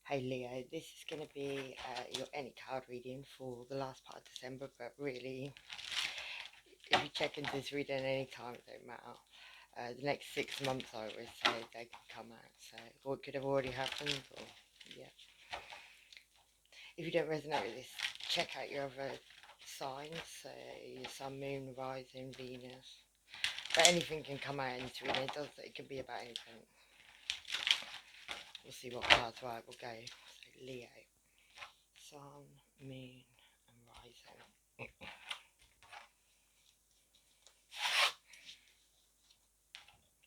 Hey Leo, this is going to be your any card reading for the last part of December, but really, if you check into this reading any time, it don't matter. The next 6 months, I always say, they can come out, so, or it could have already happened, or, yeah. If you don't resonate with this, check out your other signs, so your sun, moon, rising, Venus, but anything can come out in this reading. It can be about anything. We'll see what cards right will go. So Leo, sun, moon and rising.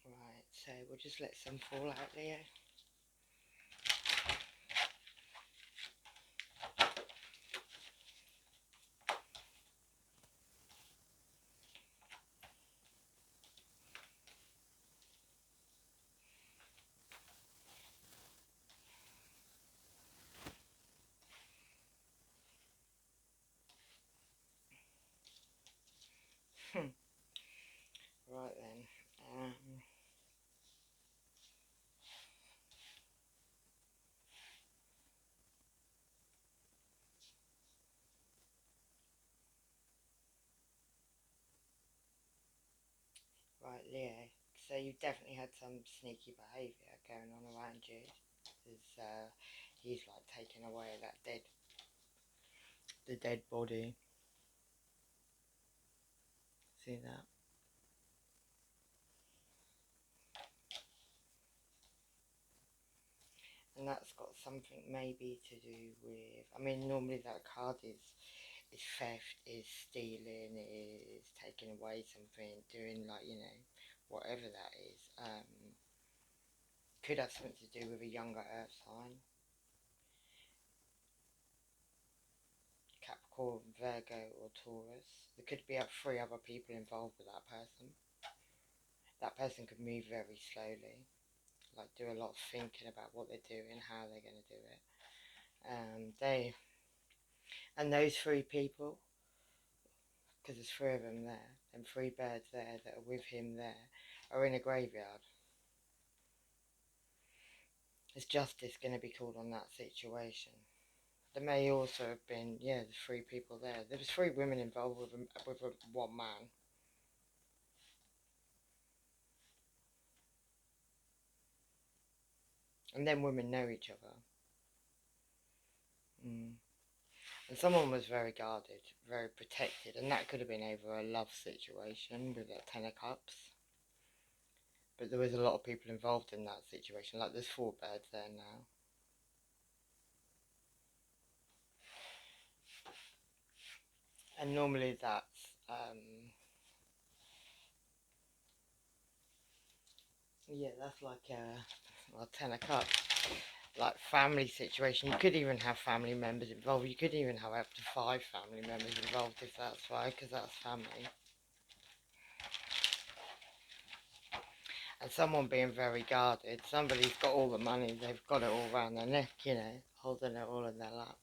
Right, so we'll just let some fall out, Leo. Right then. Right, Leo. So you've definitely had some sneaky behaviour going on around you. There's, he's like taking away the dead body. See that? And that's got something maybe to do with, I mean, normally that card is theft, is stealing, is taking away something, doing like, you know, whatever that is. Could have something to do with a younger earth sign. Capricorn, Virgo or Taurus. There could be 3 other people involved with that person. That person could move very slowly, like do a lot of thinking about what they're doing, how they're going to do it. And those 3 people, because there's 3 of them there, and 3 birds there that are with him there, are in a graveyard. Is justice going to be called on that situation? There may also have been, yeah, there's 3 people there. There was 3 women involved with one man. And then women know each other. And someone was very guarded, very protected, and that could have been over a love situation with a 10 of cups. But there was a lot of people involved in that situation, like there's 4 birds there now. And normally that's, yeah, that's like a 10 of cups, like family situation. You could even have family members involved. You could even have up to 5 family members involved if that's right, because that's family. And someone being very guarded. Somebody's got all the money, they've got it all around their neck, you know, holding it all in their lap.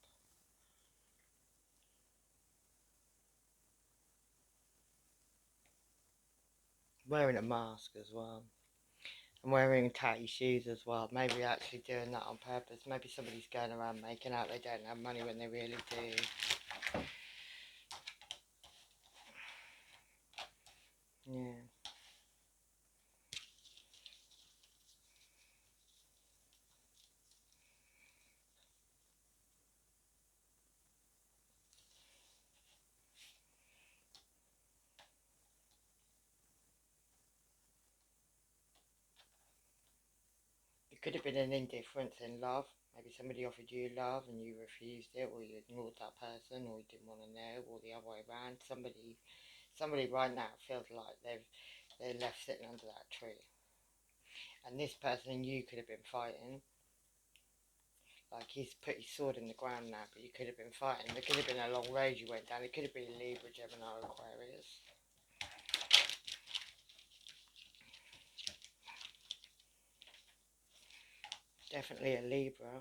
Wearing a mask as well. And wearing tatty shoes as well. Maybe actually doing that on purpose. Maybe somebody's going around making out they don't have money when they really do. Yeah. It could have been an indifference in love. Maybe somebody offered you love and you refused it, or you ignored that person, or you didn't want to know, or the other way around. Somebody right now feels like they're left sitting under that tree. And this person and you could have been fighting. Like he's put his sword in the ground now, but you could have been fighting. There could have been a long road you went down. It could have been Libra, Gemini, Aquarius. Definitely a Libra.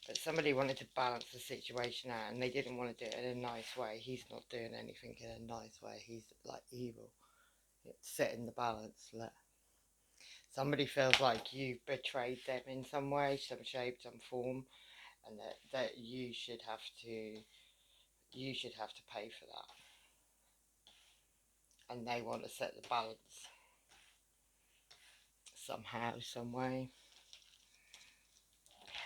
But somebody wanted to balance the situation out and they didn't want to do it in a nice way. He's not doing anything in a nice way. He's like evil. It's setting the balance. Somebody feels like you betrayed them in some way, some shape, some form, and that you should have to pay for that. And they want to set the balance somehow, some way.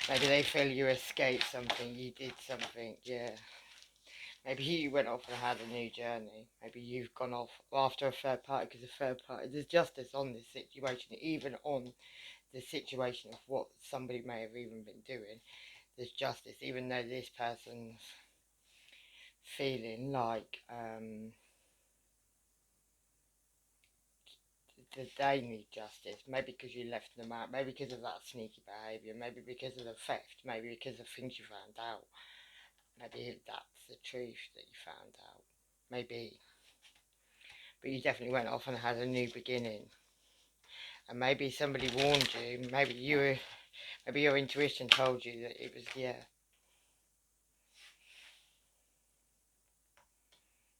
Maybe they feel you escaped something, you did something, yeah. Maybe you went off and had a new journey. Maybe you've gone off after a third party, because a third party, there's justice on this situation, even on the situation of what somebody may have even been doing. There's justice, even though this person's feeling like that they need justice. Maybe because you left them out, maybe because of that sneaky behaviour, maybe because of the theft, maybe because of things you found out. Maybe that's the truth that you found out. Maybe. But you definitely went off and had a new beginning. And maybe somebody warned you, maybe your intuition told you that it was, yeah.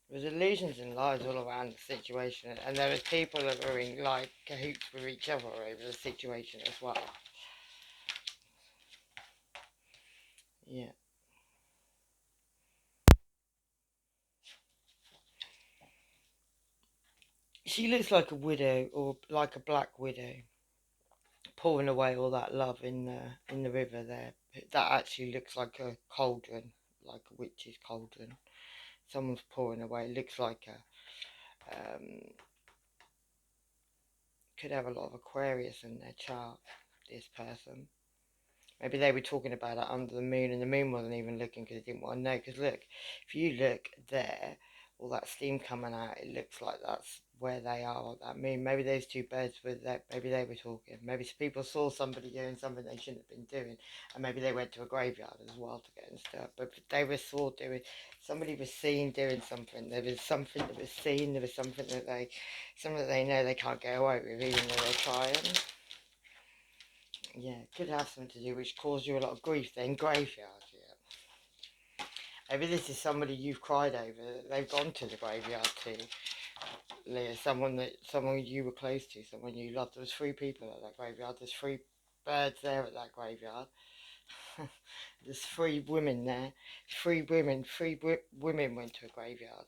There was illusions and lies all around the situation, and there was people that were in like cahoots with each other over the situation as well. Yeah. She looks like a widow, or like a black widow, pouring away all that love in the river there. That actually looks like a cauldron, like a witch's cauldron. Someone's pouring away. It looks like could have a lot of Aquarius in their chart. This person. Maybe they were talking about it under the moon, and the moon wasn't even looking because it didn't want to know. Because look, if you look there, all that steam coming out, it looks like that's where they are at that moon. Maybe those two birds were there. Maybe they were talking. Maybe people saw somebody doing something they shouldn't have been doing, and maybe they went to a graveyard as well to get and stuff. But they were saw doing. Somebody was seen doing something. There was something that was seen. There was something that they know they can't get away with, even though they're trying. Yeah, it could have something to do which caused you a lot of grief then. Graveyard, yeah. Maybe this is somebody you've cried over. They've gone to the graveyard too. Leah, someone you were close to, someone you loved. There was 3 people at that graveyard. There's 3 birds there at that graveyard. There's 3 women there. 3 women. 3 women went to a graveyard.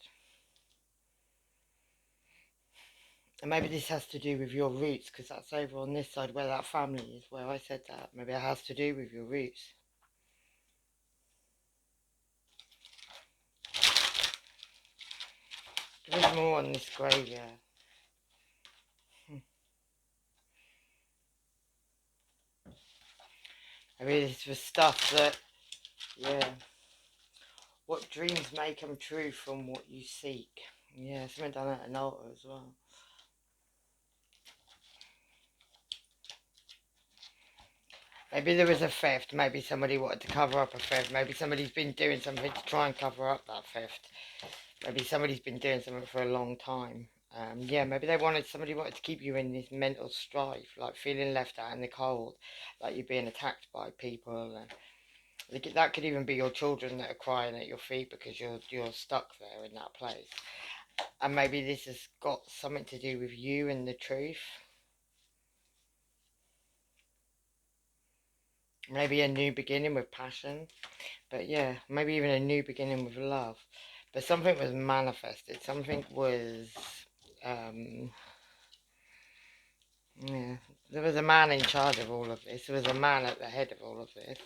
And maybe this has to do with your roots, because that's over on this side where that family is, where I said that. Maybe it has to do with your roots. There's more on this graveyard. I mean, it's the stuff that, yeah, what dreams may come true from what you seek. Yeah, something done at an altar as well. Maybe there was a theft. Maybe somebody wanted to cover up a theft. Maybe somebody's been doing something to try and cover up that theft. Maybe somebody's been doing something for a long time. Yeah, maybe somebody wanted to keep you in this mental strife, like feeling left out in the cold, like you're being attacked by people. And that could even be your children that are crying at your feet because you're stuck there in that place. And maybe this has got something to do with you and the truth. Maybe a new beginning with passion. But yeah, maybe even a new beginning with love. But something was manifested. Something was... yeah. There was a man in charge of all of this. There was a man at the head of all of this.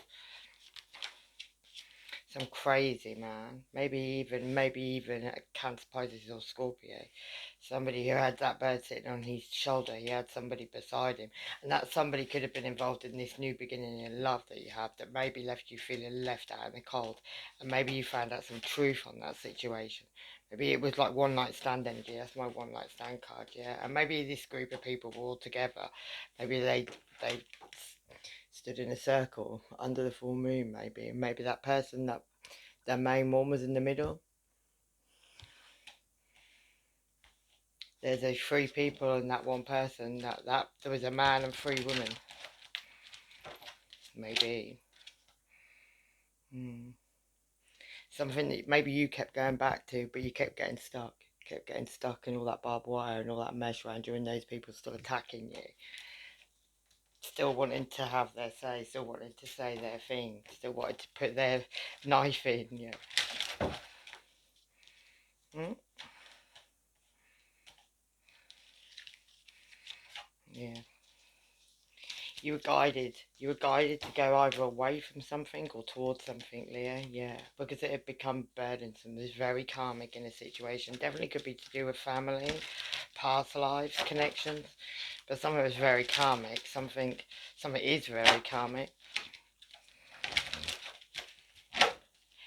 Some crazy man, maybe even a Cancer, Pisces or Scorpio. Somebody who had that bird sitting on his shoulder. He had somebody beside him, and that somebody could have been involved in this new beginning in love that you have, that maybe left you feeling left out in the cold, and maybe you found out some truth on that situation. Maybe it was like one night stand energy. That's my one night stand card, yeah. And maybe this group of people were all together. Maybe they stood in a circle under the full moon, maybe. And maybe that person, that the main one, was in the middle. There's those 3 people and that one person. That there was a man and 3 women. Maybe. Something that maybe you kept going back to, but you kept getting stuck. Kept getting stuck in all that barbed wire and all that mesh around you, and those people still attacking you. still wanting to have their say, still wanting to say their thing, still wanting to put their knife in, yeah. Hmm? Yeah. You were guided to go either away from something or towards something, Leo, yeah. Because it had become burdensome. It was very karmic in a situation. Definitely could be to do with family, past lives, connections. But some of it was very karmic. Something is very karmic.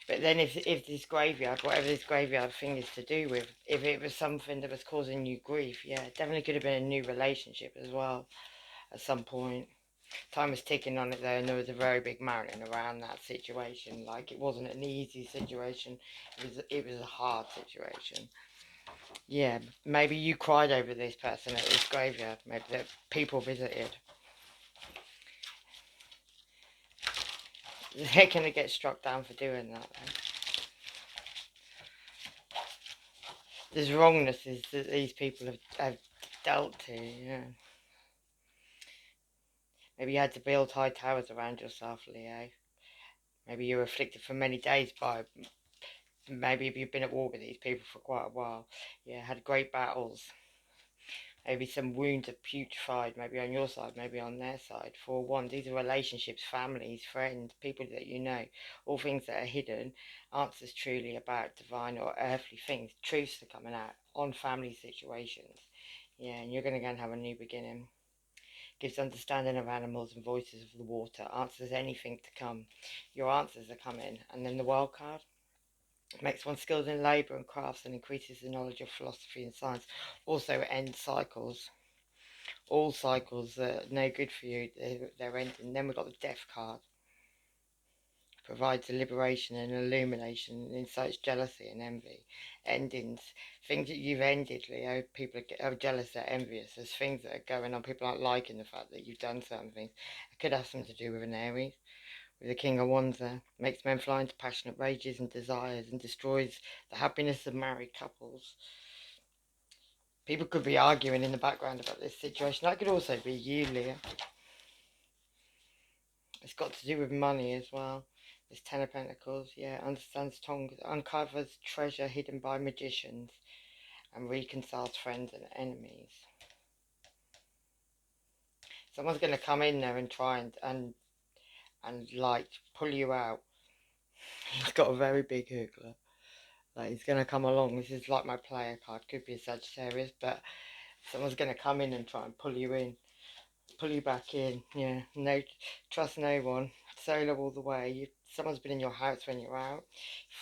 But then if this graveyard, whatever this graveyard thing is to do with, if it was something that was causing you grief, yeah, it definitely could have been a new relationship as well at some point. Time was ticking on it though, and there was a very big mountain around that situation. Like, it wasn't an easy situation. It was a hard situation. Yeah, maybe you cried over this person at this graveyard. Maybe that people visited. They're gonna get struck down for doing that. Though. There's wrongnesses that these people have dealt to. Yeah. Maybe you had to build high towers around yourself, Leo. Maybe you were afflicted for many days by. Maybe you've been at war with these people for quite a while. Yeah, had great battles. Maybe some wounds are putrefied, maybe on your side, maybe on their side. For one, these are relationships, families, friends, people that you know, all things that are hidden, answers truly about divine or earthly things, truths are coming out on family situations. Yeah, and you're going to go and have a new beginning. Gives understanding of animals and voices of the water, answers anything to come. Your answers are coming. And then the wild card makes one skilled in labour and crafts and increases the knowledge of philosophy and science. Also ends cycles. All cycles that are no good for you, they're ending. Then we've got the death card. Provides a liberation and illumination, incites jealousy and envy. Endings, things that you've ended, Leo, people are jealous, they're envious. There's things that are going on, people aren't liking the fact that you've done certain things. It could have something to do with an Aries. With the King of Wands there, makes men fly into passionate rages and desires and destroys the happiness of married couples. People could be arguing in the background about this situation. That could also be you, Leo. It's got to do with money as well. This Ten of Pentacles, yeah, understands tongues, uncovers treasure hidden by magicians, and reconciles friends and enemies. Someone's going to come in there and try and like pull you out. He's got a very big hook. Like, he's going to come along. This is like my player card. Could be a Sagittarius, but someone's going to come in and try and pull you in. Pull you back in. Yeah, no, trust no one. Solo all the way. Someone's been in your house when you're out.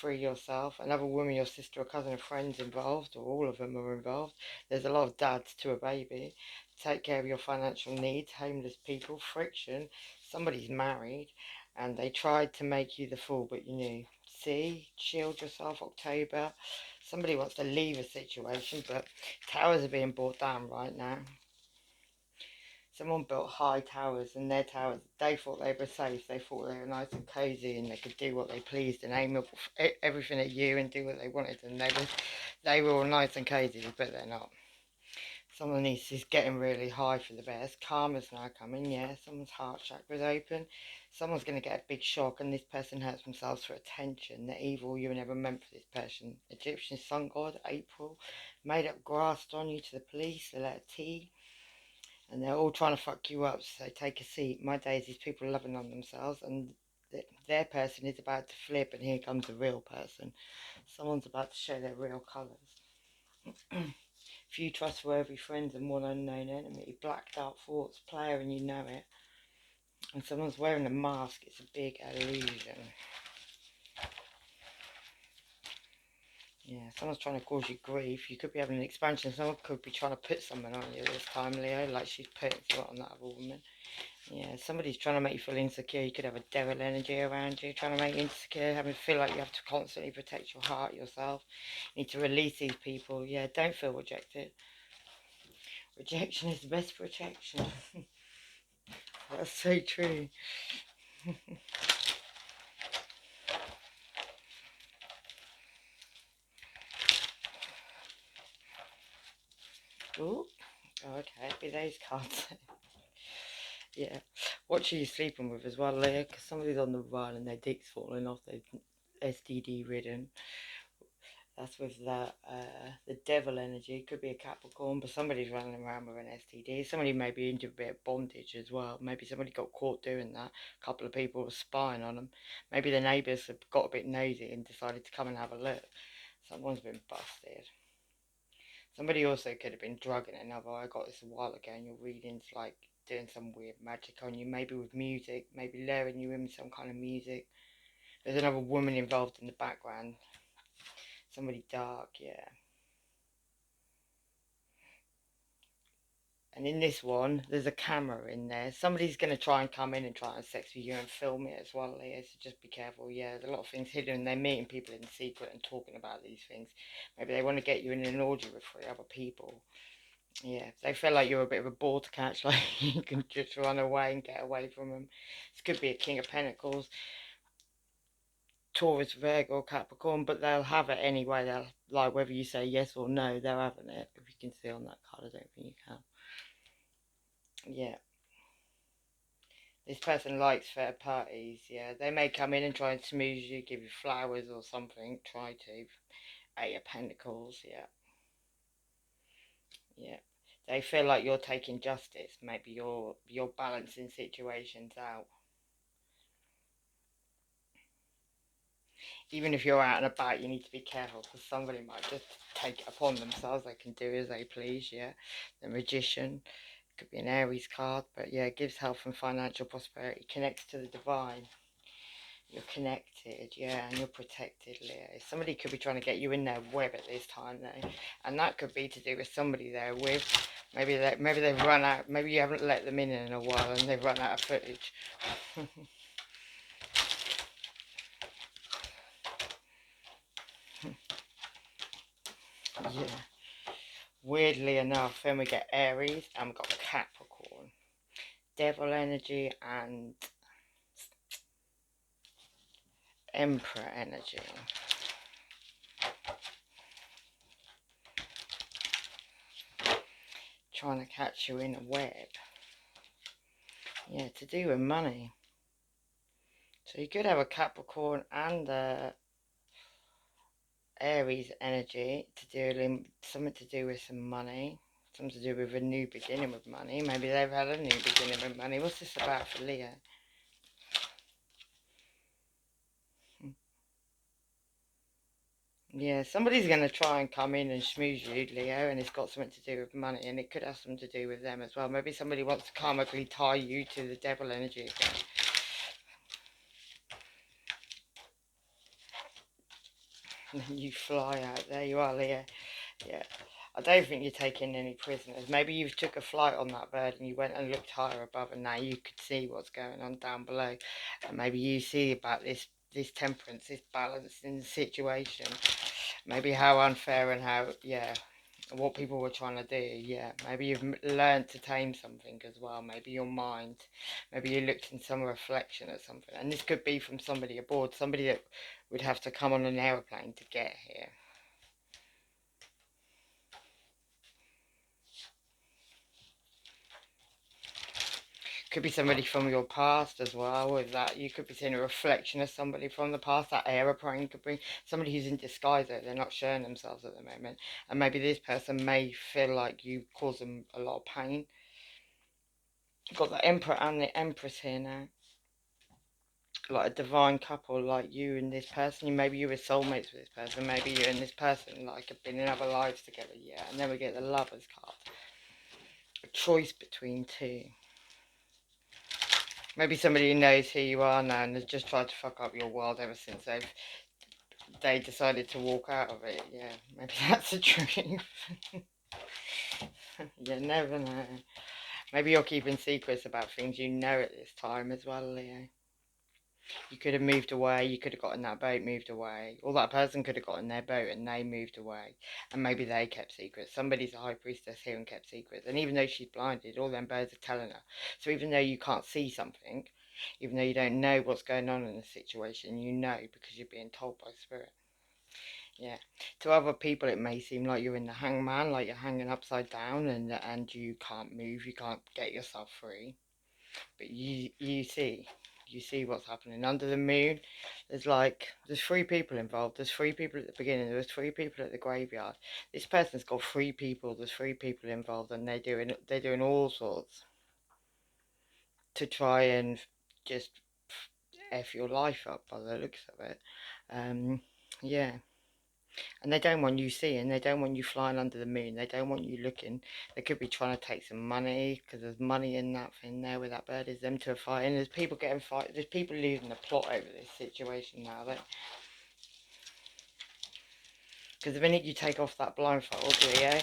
Free yourself. Another woman, your sister or cousin or friends involved, or all of them are involved. There's a lot of dads to a baby. Take care of your financial needs. Homeless people. Friction. Somebody's married and they tried to make you the fool, but you knew. See, shield yourself. October. Somebody wants to leave a situation, but towers are being brought down right now. Someone built high towers, and their towers, they thought they were safe. They thought they were nice and cosy, and they could do what they pleased and aim everything at you and do what they wanted. And they were all nice and cosy, but they're not. Someone is getting really high for the best. Karma's now coming, yeah. Someone's heart chakra's open. Someone's going to get a big shock, and this person hurts themselves for attention. The evil you were never meant for this person. Egyptian sun god, April. Made up grassed on you to the police, the letter T. And they're all trying to fuck you up, so take a seat. My days is people loving on themselves, and their person is about to flip, and here comes a real person. Someone's about to show their real colours. Few trustworthy friends and one unknown enemy. Black dark thoughts, player, and you know it. And someone's wearing a mask. It's a big illusion. Yeah, someone's trying to cause you grief. You could be having an expansion. Someone could be trying to put someone on you this time, Leo, like she's putting something on that other woman. Yeah, somebody's trying to make you feel insecure. You could have a devil energy around you, trying to make you insecure, having to feel like you have to constantly protect your heart, yourself. You need to release these people. Yeah, don't feel rejected. Rejection is the best protection. That's so true. Ooh, okay, be those cards. Yeah. What are you sleeping with as well, Leah? Because somebody's on the run and their dick's falling off. They're STD ridden. That's with the devil energy. Could be a Capricorn, but somebody's running around with an STD. Somebody may be into a bit of bondage as well. Maybe somebody got caught doing that. A couple of people were spying on them. Maybe the neighbours have got a bit nosy and decided to come and have a look. Someone's been busted. Somebody also could have been drugging another. I got this a while ago, and your readings like doing some weird magic on you, maybe with music, maybe luring you in with some kind of music. There's another woman involved in the background. Somebody dark, yeah. And in this one, there's a camera in there. Somebody's going to try and come in and try and sex with you and film it as well, Leah. So just be careful. Yeah, there's a lot of things hidden. They're meeting people in secret and talking about these things. Maybe they want to get you in an orgy with 3 other people. Yeah, they feel like you're a bit of a ball to catch. Like you can just run away and get away from them. This could be a King of Pentacles, Taurus, Virgo, or Capricorn, but they'll have it anyway. They'll like whether you say yes or no, they're having it. If you can see on that card, I don't think you can. Yeah. This person likes third parties, yeah. They may come in and try and smooze you, give you flowers or something. Try to. 8 of Pentacles, yeah. Yeah. They feel like you're taking justice. Maybe you're balancing situations out. Even if you're out and about, you need to be careful because somebody might just take it upon themselves. They can do as they please, yeah. The Magician could be an Aries card, but yeah, it gives health and financial prosperity. Connects to the divine. You're connected, yeah, and you're protected, Leo. Somebody could be trying to get you in their web at this time, though, and that could be to do with somebody they're with. Maybe they've run out. Maybe you haven't let them in a while, and they've run out of footage. Yeah. Weirdly enough, then we get Aries, and we've got Capricorn, Devil energy, and Emperor energy. Trying to catch you in a web. Yeah, to do with money. So you could have a Capricorn and a Aries energy to do something to do with some money, something to do with a new beginning with money. Maybe they've had a new beginning with money. What's this about for Leo? Yeah, somebody's going to try and come in and schmooze you, Leo, and it's got something to do with money, and it could have something to do with them as well. Maybe somebody wants to karmically tie you to the devil energy again. And then you fly out. There you are, Leo. Yeah. I don't think you're taking any prisoners. Maybe you took a flight on that bird and you went and looked higher above and now you could see what's going on down below. And maybe you see about this temperance, this balance in the situation. Maybe how unfair and how, yeah, what people were trying to do. Yeah, maybe you've learned to tame something as well. Maybe your mind. Maybe you looked in some reflection at something. And this could be from somebody aboard, somebody that would have to come on an aeroplane to get here. Could be somebody from your past as well. With that, you could be seeing a reflection of somebody from the past. That aeroplane could be somebody who's in disguise. Though they're not showing themselves at the moment, and maybe this person may feel like you cause them a lot of pain. You've got the Emperor and the Empress here now, like a divine couple, like you and this person. Maybe you were soulmates with this person. Maybe you and this person like have been in other lives together. Yeah, and then we get the Lovers card. A choice between two. Maybe somebody who knows who you are now and has just tried to fuck up your world ever since they decided to walk out of it. Yeah, maybe that's the truth. You never know. Maybe you're keeping secrets about things you know at this time as well, Leo. You could have moved away, you could have got in that boat, moved away. Or that person could have got in their boat and they moved away. And maybe they kept secrets. Somebody's a high priestess here and kept secrets. And even though she's blinded, all them birds are telling her. So even though you can't see something, even though you don't know what's going on in the situation, you know because you're being told by spirit. Yeah. To other people, it may seem like you're in the hangman, like you're hanging upside down and you can't move, you can't get yourself free. But you see what's happening under the moon. There's 3 people involved. There's 3 people at the beginning. There was 3 people at the graveyard. This person's got 3 people. There's 3 people involved, and they're doing all sorts to try and just f your life up by the looks of it. Yeah. And they don't want you seeing, they don't want you flying under the moon, they don't want you looking. They could be trying to take some money because there's money in that thing there where that bird is. Them two are fighting. There's people getting fight. There's people losing the plot over this situation now. Because the minute you take off that blindfold, yeah,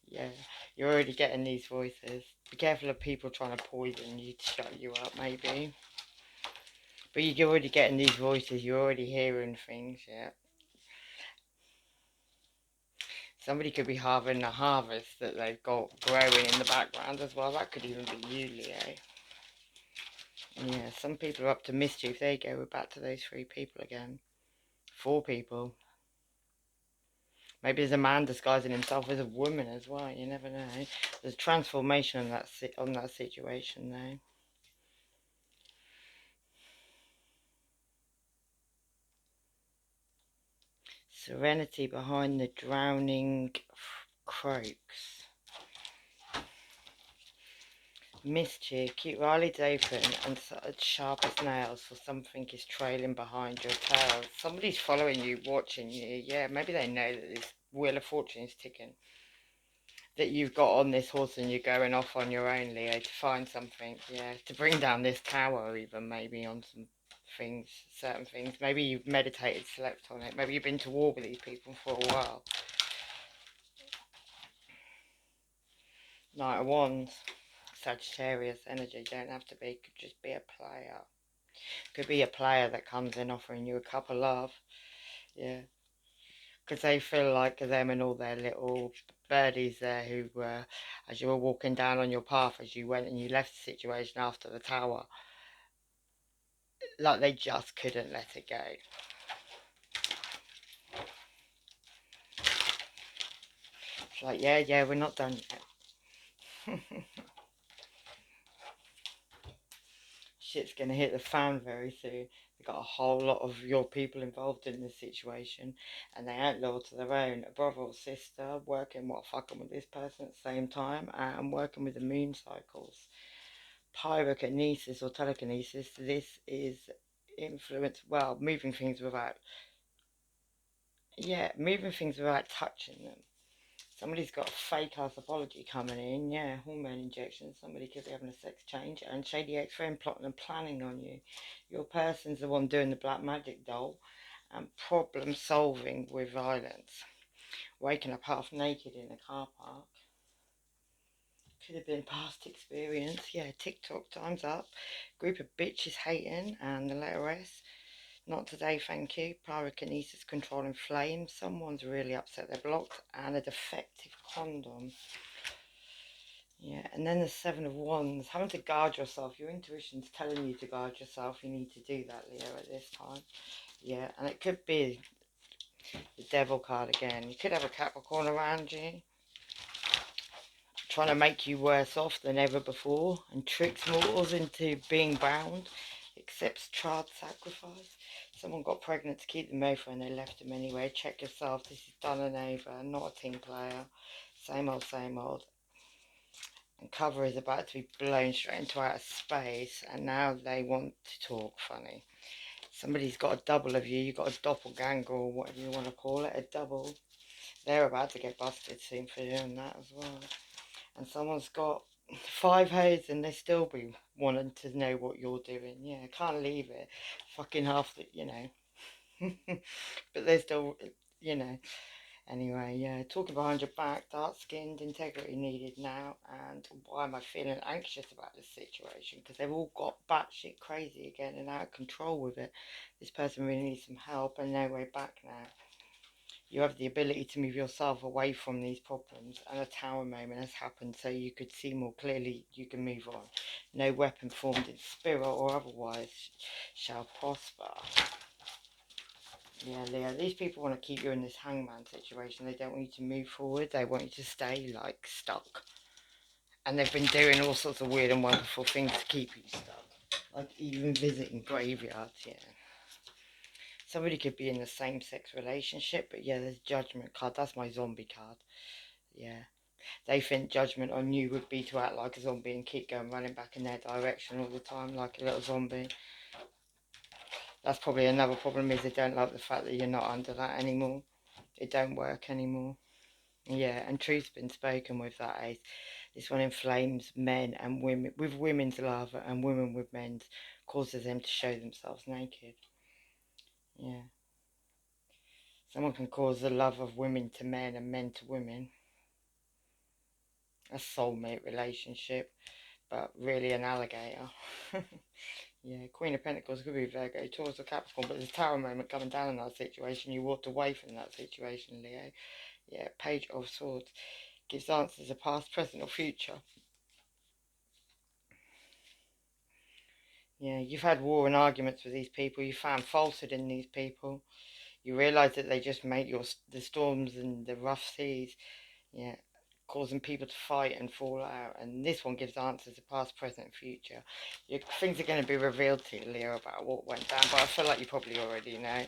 yeah, you're already getting these voices. Be careful of people trying to poison you to shut you up, maybe. But you're already getting these voices. You're already hearing things, yeah. Somebody could be harvesting a harvest that they've got growing in the background as well. That could even be you, Leo. Yeah, some people are up to mischief. There you go, we're back to those 3 people again. 4 people. Maybe there's a man disguising himself as a woman as well. You never know. There's transformation on that situation though. Serenity behind the drowning croaks. Mischief, keep your eyelids open and sharp as nails, for something is trailing behind your tail. Somebody's following you, watching you. Yeah, maybe they know that this wheel of fortune is ticking. That you've got on this horse and you're going off on your own, Leo, to find something. Yeah, to bring down this tower even, maybe on some things, certain things. Maybe you've meditated, slept on it. Maybe you've been to war with these people for a while. Knight of Wands. Sagittarius energy, don't have to be, could just be a player. Could be a player that comes in offering you a cup of love. Yeah. Because they feel like them and all their little birdies there who were, as you were walking down on your path, as you went and you left the situation after the tower, like they just couldn't let it go. It's like, yeah, we're not done yet. Shit's gonna hit the fan very soon. They've got a whole lot of your people involved in this situation, and they ain't loyal to their own. A brother or sister working, fucking with this person at the same time, and working with the moon cycles. Pyrokinesis or telekinesis, this is influence, well, moving things without touching them. Somebody's got a fake ass apology coming in, yeah, hormone injections. Somebody could be having a sex change, and shady ex-friend plotting and planning on you. Your person's the one doing the black magic doll, and problem solving with violence. Waking up half naked in a car park. Could have been past experience. Yeah, TikTok, time's up. Group of bitches hating, and the letter S. Not today, thank you. Pyrokinesis controlling flames. Someone's really upset they're blocked, and a defective condom. Yeah, and then the 7 of Wands. Having to guard yourself. Your intuition's telling you to guard yourself. You need to do that, Leo, at this time. Yeah, and it could be the Devil card again. You could have a Capricorn around you, trying to make you worse off than ever before, and tricks mortals into being bound. Accepts child sacrifice. Someone got pregnant to keep them over and they left them anyway. Check yourself. This is done and over. Not a team player. Same old, same old. And cover is about to be blown straight into outer space, and now they want to talk funny. Somebody's got a double of you. You've got a doppelganger or whatever you want to call it. A double. They're about to get busted soon for doing that as well. And someone's got 5 hoes and they still be wanting to know what you're doing. Yeah, can't leave it. Fucking half the, but they're still, you know. Anyway, yeah, talking behind your back, dark skinned, integrity needed now. And why am I feeling anxious about this situation? Because they've all got batshit crazy again and out of control with it. This person really needs some help and no way back now. You have the ability to move yourself away from these problems, and a tower moment has happened so you could see more clearly. You can move on. No weapon formed in spirit or otherwise shall prosper. Yeah, Leo, these people want to keep you in this hangman situation. They don't want you to move forward. They want you to stay, like, stuck. And they've been doing all sorts of weird and wonderful things to keep you stuck. Like even visiting graveyards, yeah. Somebody could be in the same-sex relationship, but yeah, there's judgment card. That's my zombie card. Yeah. They think judgment on you would be to act like a zombie and keep going running back in their direction all the time like a little zombie. That's probably another problem, is they don't like the fact that you're not under that anymore. It don't work anymore. Yeah, and truth's been spoken with that ace. This one inflames men and women with women's love, and women with men's, causes them to show themselves naked. Yeah. Someone can cause the love of women to men and men to women. A soulmate relationship, but really an alligator. Yeah, Queen of Pentacles could be Virgo, Taurus or Capricorn, but there's a tower moment coming down in that situation. You walked away from that situation, Leo. Yeah, Page of Swords gives answers of past, present or future. Yeah, you've had war and arguments with these people. You found falsehood in these people. You realise that they just make the storms and the rough seas. Yeah, causing people to fight and fall out. And this one gives answers of past, present, future. Things are going to be revealed to you, Leo, about what went down. But I feel like you probably already know.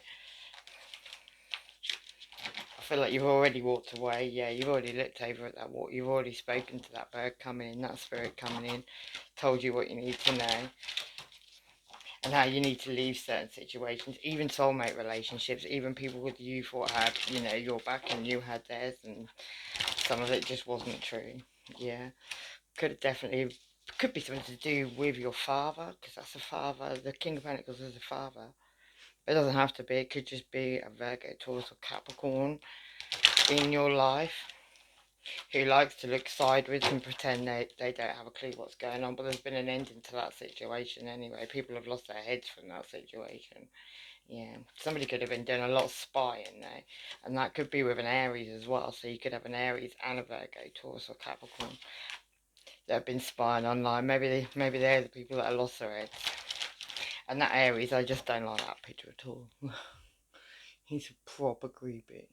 I feel like you've already walked away. Yeah, you've already looked over at that water. You've already spoken to that bird coming in, that spirit coming in, told you what you need to know, and how you need to leave certain situations, even soulmate relationships, even people with you thought had, your back and you had theirs, and some of it just wasn't true. Yeah, could be something to do with your father, because that's a father. The King of Pentacles is a father. It doesn't have to be. It could just be a Virgo, Taurus, or Capricorn in your life who likes to look sideways and pretend they don't have a clue what's going on. But there's been an ending to that situation anyway. People have lost their heads from that situation. Yeah, somebody could have been doing a lot of spying there, and that could be with an Aries as well. So you could have an Aries and a Virgo, Taurus, or Capricorn that have been spying online. Maybe they're the people that have lost their heads. And that Aries, I just don't like that picture at all. He's proper creepy,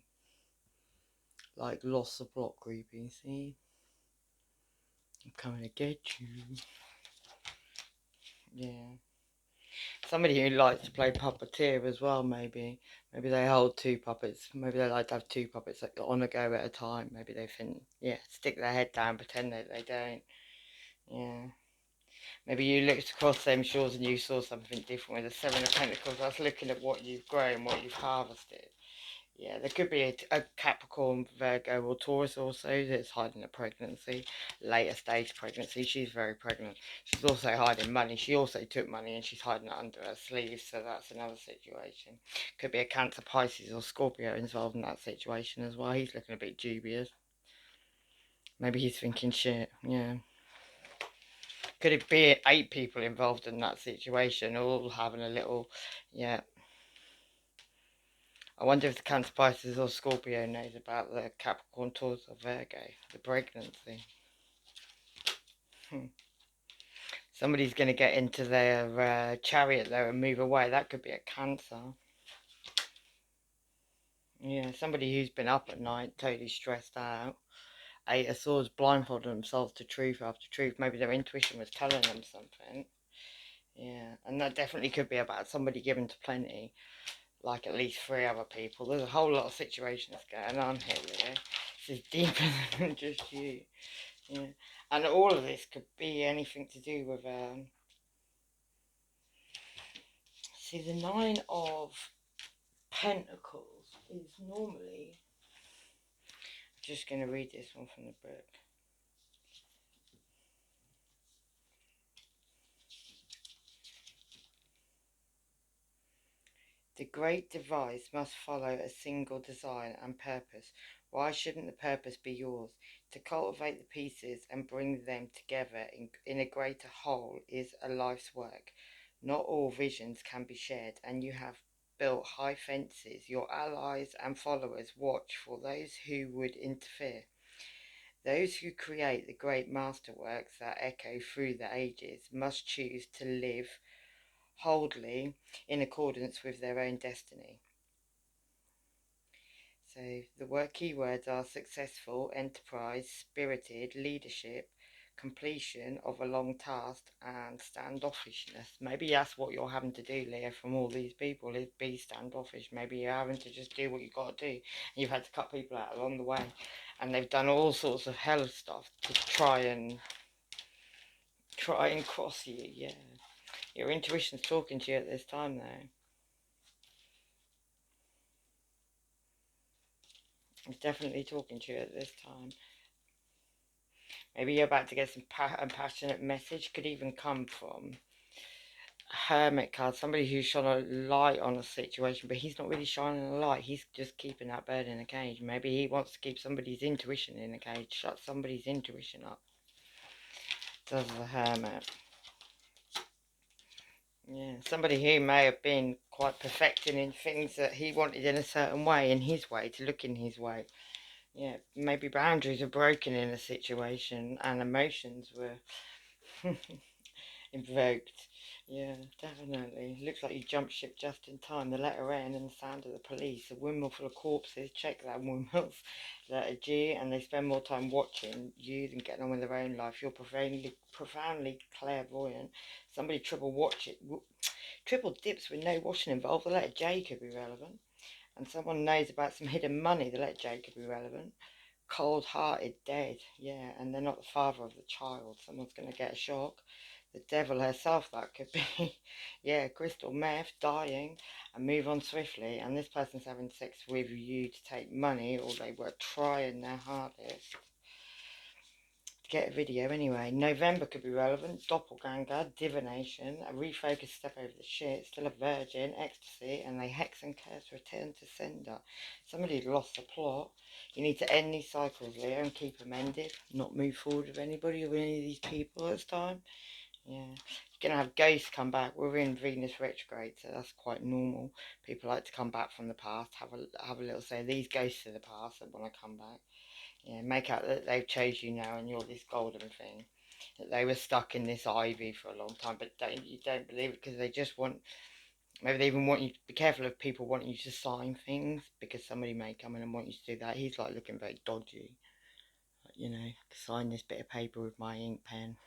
like lost the plot creepy. See, I'm coming to get you. Yeah. Somebody who likes to play puppeteer as well, maybe. Maybe they hold two puppets. Maybe they like to have two puppets like on a go at a time. Maybe they think, yeah, stick their head down, pretend that they don't. Yeah. Maybe you looked across them shores and you saw something different with the Seven of Pentacles. That's looking at what you've grown, what you've harvested. Yeah, there could be a Capricorn, Virgo or Taurus also that's hiding a pregnancy, later stage pregnancy. She's very pregnant. She's also hiding money. She also took money and she's hiding it under her sleeve, so that's another situation. Could be a Cancer, Pisces or Scorpio involved in that situation as well. He's looking a bit dubious. Maybe he's thinking shit, yeah. Could it be 8 people involved in that situation, all having a little, yeah. I wonder if the Cancer, Pisces or Scorpio knows about the Capricorn, Taurus or Virgo, the pregnancy. Somebody's going to get into their chariot there and move away. That could be a Cancer. Yeah, somebody who's been up at night, totally stressed out. 8 of Swords, blindfolding themselves to truth after truth. Maybe their intuition was telling them something. Yeah, and that definitely could be about somebody given to plenty, like at least 3 other people. There's a whole lot of situations going on here, really. This is deeper than just you. Yeah, and all of this could be anything to do with see, the 9 of Pentacles is normally, I'm just going to read this one from the book. The great device must follow a single design and purpose. Why shouldn't the purpose be yours? To cultivate the pieces and bring them together in a greater whole is a life's work. Not all visions can be shared, and you have built high fences. Your allies and followers watch for those who would interfere. Those who create the great masterworks that echo through the ages must choose to live wholly in accordance with their own destiny. So the keywords are successful, enterprise, spirited, leadership, completion of a long task and standoffishness. Maybe that's what you're having to do, Leah, from all these people, is be standoffish. Maybe you're having to just do what you've got to do. And you've had to cut people out along the way. And they've done all sorts of hell stuff to try and cross you, yeah. Your intuition's talking to you at this time, though. It's definitely talking to you at this time. Maybe you're about to get some passionate message. Could even come from Hermit card, somebody who's shone a light on a situation, but he's not really shining a light. He's just keeping that bird in a cage. Maybe he wants to keep somebody's intuition in a cage, shut somebody's intuition up. Does the Hermit. Yeah, somebody who may have been quite perfecting in things that he wanted in a certain way, in his way, to look in his way. Yeah, maybe boundaries are broken in a situation and emotions were invoked. Yeah, definitely. Looks like you jumped ship just in time. The letter N and the sound of the police. A windmill full of corpses. Check that windmills. Letter G, and they spend more time watching you than getting on with their own life. You're profoundly clairvoyant. Somebody triple dips with no washing involved. The letter J could be relevant. And someone knows about some hidden money. The letter J could be relevant. Cold-hearted, dead. Yeah, and they're not the father of the child. Someone's going to get a shock. The devil herself, that could be. Yeah, crystal meth, dying, and move on swiftly. And this person's having sex with you to take money, or they were trying their hardest to get a video anyway. November could be relevant. Doppelganger, divination, a refocused step over the shit, still a virgin, ecstasy, and they hex and curse return to sender. Somebody's lost the plot. You need to end these cycles, Leo, and keep them ended. Not move forward with anybody or with any of these people at this time. Yeah, you're going to have ghosts come back. We're in Venus retrograde, so that's quite normal. People like to come back from the past, have a little say. These ghosts of the past that want to come back. Yeah, make out that they've chose you now and you're this golden thing. That they were stuck in this ivy for a long time, but you don't believe it because they just want. Maybe they even want you to be careful of people wanting you to sign things because somebody may come in and want you to do that. He's like looking very dodgy. You know, sign this bit of paper with my ink pen.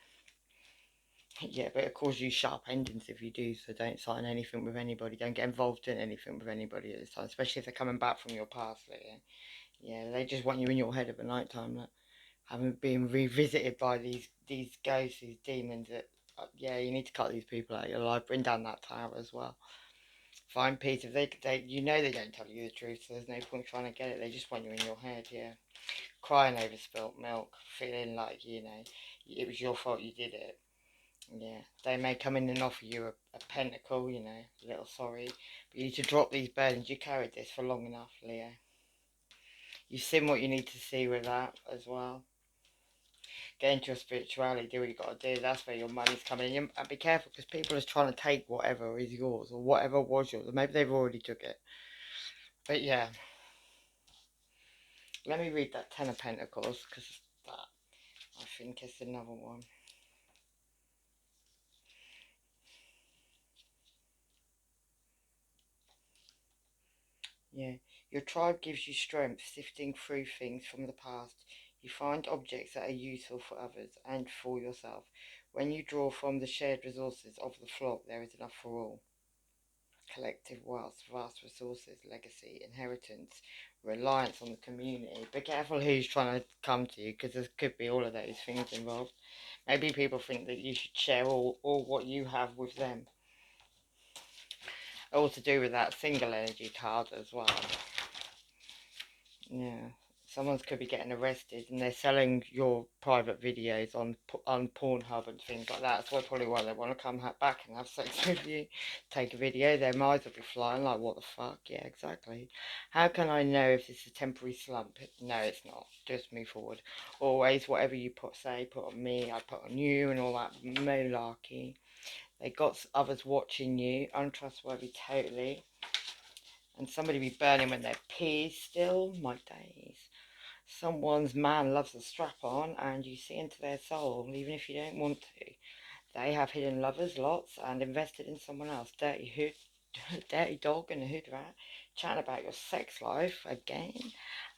Yeah, but it causes you sharp endings if you do, so don't sign anything with anybody. Don't get involved in anything with anybody at this time, especially if they're coming back from your past. Yeah, they just want you in your head at the night time, like, having been revisited by these ghosts, these demons. That yeah, you need to cut these people out of your life. Bring down that tower as well. Find peace. If they you know they don't tell you the truth, so there's no point trying to get it. They just want you in your head. Yeah, crying over spilt milk, feeling like it was your fault you did it. Yeah, they may come in and offer you a pentacle, a little sorry, but you need to drop these burdens. You carried this for long enough, Leo. You've seen what you need to see with that as well. Get into your spirituality, do what you got to do. That's where your money's coming in. And be careful because people are trying to take whatever is yours or whatever was yours. Or maybe they've already took it. But yeah, let me read that Ten of Pentacles because that I think is another one. Yeah, your tribe gives you strength, sifting through things from the past. You find objects that are useful for others and for yourself. When you draw from the shared resources of the flock, there is enough for all. Collective wealth, vast resources, legacy, inheritance, reliance on the community. Be careful who's trying to come to you because there could be all of those things involved. Maybe people think that you should share all what you have with them. All to do with that single energy card as well. Yeah, someone could be getting arrested and they're selling your private videos on Pornhub and things like that. So probably why they want to come back and have sex with you. Take a video, their minds will be flying like, what the fuck? Yeah, exactly. How can I know if it's a temporary slump? No, it's not. Just move forward. Always, whatever you put on me, I put on you and all that malarkey. They got others watching you, untrustworthy totally. And somebody be burning when they're peas still, my days. Someone's man loves a strap on and you see into their soul, even if you don't want to. They have hidden lovers, lots, and invested in someone else. Dirty dog and a hood rat, chatting about your sex life again.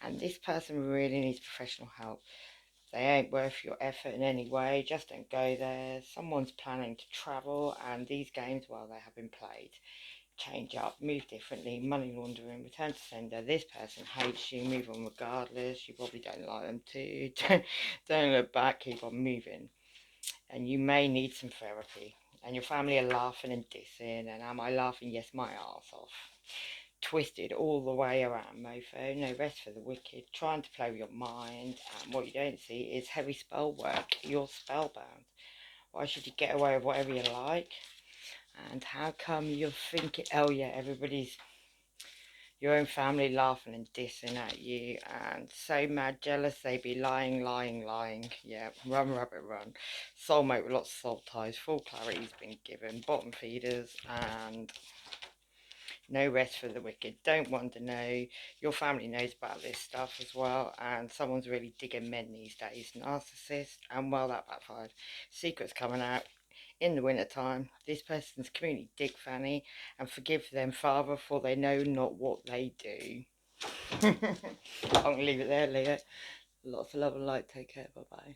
And this person really needs professional help. They ain't worth your effort in any way. Just don't go there. Someone's planning to travel, and these games, while they have been played, change up, move differently, money laundering, return to sender. This person hates you, move on regardless. You probably don't like them too. Don't look back, keep on moving. And you may need some therapy. And your family are laughing and dissing. And am I laughing? Yes, my arse off. Twisted all the way around, mofo. No rest for the wicked. Trying to play with your mind. And what you don't see is heavy spell work. You're spellbound. Why should you get away with whatever you like? And how come you're thinking, oh yeah, everybody's, your own family laughing and dissing at you, and so mad jealous they be lying. Yeah, run rabbit run. Soulmate with lots of soul ties, full clarity's been given, bottom feeders, and no rest for the wicked. Don't want to know. Your family knows about this stuff as well, and someone's really digging men these days. Narcissist, and well, that backfired. Secrets coming out in the winter time. This person's community dig Fanny, and forgive them, Father, for they know not what they do. I'm going to leave it there, Leah. Lots of love and light. Take care. Bye-bye.